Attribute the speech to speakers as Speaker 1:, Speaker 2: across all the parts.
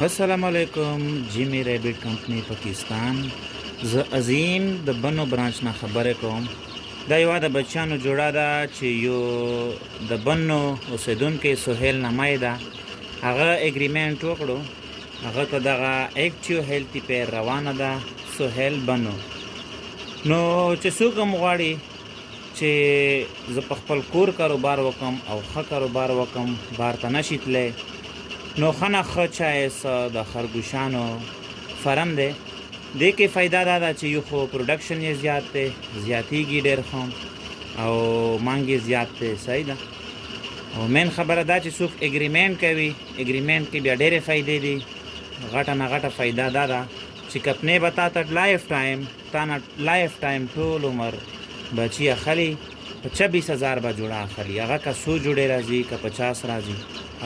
Speaker 1: السلام علیکم. جیمی ریبټ کمپنی پاکستان. زه عظیم د بنو برانچ نه خبره کوم. دا یوه د بچیانو جوړه ده چې یو د بنو اوسیدونکی سهیل نامه ده. هغه اګریمنټ وکړو، هغه ته دغه ایکټیو هیلتي پیر روانه ده سهیل بنو. نو چې څوک هم غواړي چې زه په خپل کور کاروبار وکم او ښه کاروبار وکم، بار ته نشي تللی، نو ښه نه ښه چایس د خرګوشانو فرم دی. دې کې فایده دا ده چې یو خو پروډکشن یې زیات دی، زیاتیږي ډېر ښه او مانګ یې زیات دی. صحیح ده. او مین خبره دا چې څوک اګریمنټ کوي، اګریمنټ کې بیا ډېرې فایدې دي. غټه نه غټه فایده دا ده چې کپنې به تا ته لایف ټایم ټول عمر بچي اخلي په 26,000 به جوړه اخلي. هغه که 100 جوړې راځي، که 50 راځي،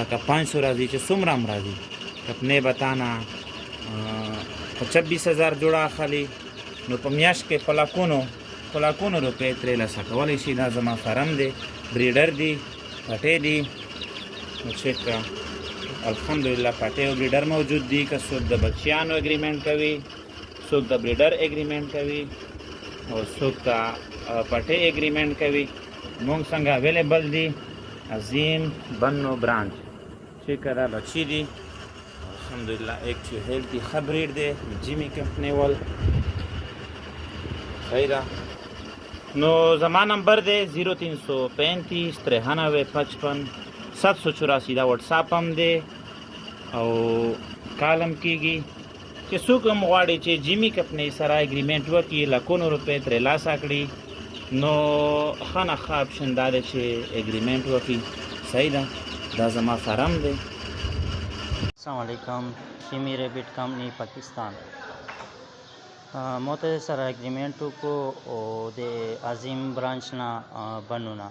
Speaker 1: که 500 راځي، چې څومره هم راځي، کپنې به تا نه په 26,000 جوړه اخلي. نو په میاشت کې په لکونو روپۍ ترې لاسه کولی شي. دا زما فرم دی، بریډر دی، پټې دي. نو چیک کړه، الحمدلله پټې او بریډر موجود دي. که څوک د بچیانو اګریمنټ کوي، څوک د بریډر اګریمنټ کوي او څوک د پټې اګریمنټ کوي، مونږ څنګه اویلیبل دي. عظیم بنو برانچ چې دا بچي دي الحمدلله ایکټیو هیلتي ښه بریډ دی، جیمی کمپنی ول. صحیح ده. نو زما نمبر دی 0335 9355 784. دا وټساپ هم دی او کالم کېږي. چې څوک هم غواړي چې جیمی کمپنۍ سره اګریمنټ وکړي، لکونو روپۍ ترې لاسه کړي، نو ښه نه ښه اپشن دا دی چې اګریمنټ وکړي. صحیح ده. دا زما فرم دی.
Speaker 2: السلام علیکم. جیمی ریبټ کمپنی پاکستان. موته سره اګریمنټ وکړو او د عظیم برانچ نه بنو نه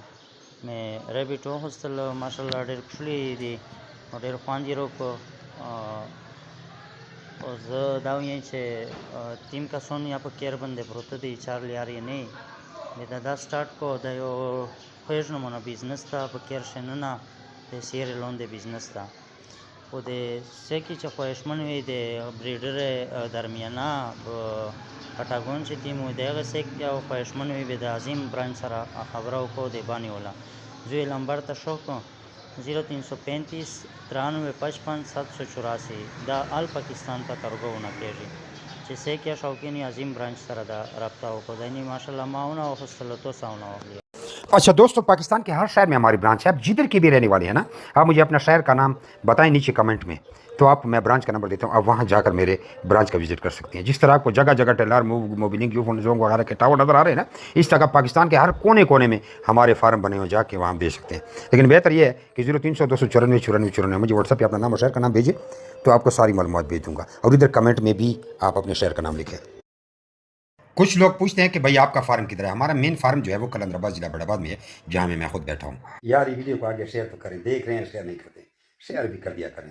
Speaker 2: مې ریبټ وغوښتل. ماشاءالله ډېر ښکلي دي او ډېر خوند یې وکړو. او زه دا وایم چې تیم کسان یا په کیر باندې پروته دي، چار لیار یې نه وي. دا سټارټ کو د یو خوږ نمونه بزنس ته په کیر شنونه د سیرې لاندې بزنس ته او د سکه چې خوښمن وي د بریډر درمیانه پټاګون چې تیم وي دغه سکه او خوښمن وي د عظیم برانچ سره خبرو کو د باندې ولا زوی نمبر ته شو کو 0335 9355 784. دا آل پاکستان ته کارګونه کېږي چې سکه شوقین عظیم برانچ سره دا رابطه وکړي. دني ماشاءالله ماونه او خصلتو ساونه وغلی.
Speaker 3: अच्छा दोस्तों, पाकिस्तान के हर शहर में हमारी ब्रांच है. आप जिधर की भी रहने वाले हैं ना, आप मुझे अपना शहर का नाम बताएं नीचे कमेंट में, तो आप मैं ब्रांच का नंबर देता हूँ. आप वहाँ जाकर मेरे ब्रांच का विजिट कर सकते हैं. जिस तरह आपको जगह जगह टेलर मोबिलिंग जोंग वगैरह के टावर नजर आ रहे हैं ना, इस तरह पाकिस्तान के हर कोने कोने में हमारे फार्म बने हुए, जाके वहाँ बेच सकते हैं. लेकिन बेहतर यह है कि 0300 294 94 मुझे व्हाट्सएप पर अपना नाम और शहर का नाम भेजिए, तो आपको सारी मालूमात भेज दूँगा. और इधर कमेंट में भी आप अपने शहर का नाम लिखें. कुछ लोग पूछते हैं कि भाई आपका फार्म किधर है. हमारा मेन फार्म जो है वो कलंदराबाद जिला बड़ाबाद में है, जहाँ मैं खुद बैठा हूँ. यार ये वीडियो को आगे शेयर तो करें. देख रहे हैं शेयर नहीं करते, शेयर भी कर दिया करें.